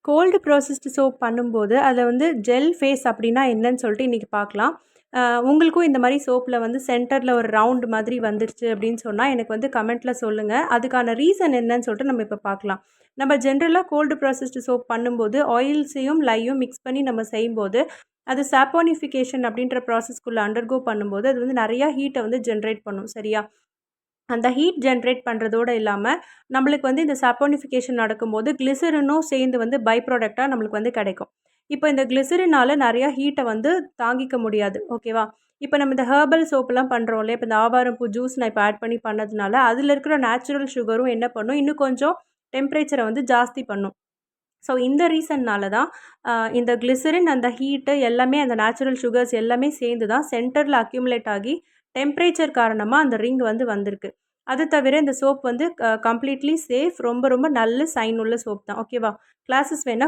Gold processed soap பண்ணும்போது, அதில வந்து ஜெல் ஃபேஸ் அப்படின்னா என்னன்னு சொல்லிட்டு இன்றைக்கி பார்க்கலாம். உங்களுக்கும் இந்த மாரி சோப்பில வந்து சென்டரில ஒரு ரவுண்ட் மாதிரி வந்துருச்சு அப்படின்னு சொன்னா, எனக்கு வந்து கமெண்ட்ல சொல்லுங்க. அதுக்கான ரீசன் என்னன்னு சொல்லிட்டு நம்ம இப்ப பார்க்கலாம். நம்ம ஜென்ரலா கோல்டு ப்ராசஸ்டு சோப் பண்ணும்போது, ஆயில்ஸையும் லையும் மிக்ஸ் பண்ணி நம்ம செய்யும்போது, அது சாப்போனிஃபிகேஷன் அப்படின்ற ப்ராசஸ்க்குள்ள அண்டர்கோ பண்ணும்போது, அது வந்து நெறையா ஹீட்ட வந்து ஜென்ரேட் பண்ணும். சரியா? அந்த ஹீட் ஜென்ரேட் பண்ணுறதோட இல்லாம, நம்மளுக்கு வந்து இந்த சாப்போனிஃபிகேஷன் நடக்கும்போது, கிளிசரினும் சேர்ந்து வந்து பை ப்ராடக்ட்டா நம்மளுக்கு வந்து கிடைக்கும். இப்போ இந்த கிளிசரினால நெறையா ஹீட்ட வந்து தாங்கிக்க முடியாது. ஓகேவா? இப்போ நம்ம இந்த ஹெர்பல் சோப்லாம் பண்றோம் இல்லையா? இப்போ இந்த ஆவாரம்பூ ஜூஸ் நான் இப்போ ஆட் பண்ணி பண்ணதுனால, அதில இருக்கிற நேச்சுரல் சுகரும் என்ன பண்ணும், இன்னும் கொஞ்சம் டெம்பரேச்சர வந்து ஜாஸ்தி பண்ணும். ஸோ இந்த ரீசன்னால தான் இந்த கிளிசரின் அந்த ஹீட்டு எல்லாமே அந்த நேச்சுரல் சுகர்ஸ் எல்லாமே சேர்ந்து தான் சென்டரில அக்யூமுலேட் ஆகி டெம்பரேச்சர் காரணமா அந்த ரிங் வந்து வந்திருக்கு. அது தவிர இந்த சோப் வந்து கம்ப்ளீட்லி சேஃப். ரொம்ப ரொம்ப நல்ல சைன் உள்ள சோப் தான். ஓகேவா? கிளாஸஸ் வேணா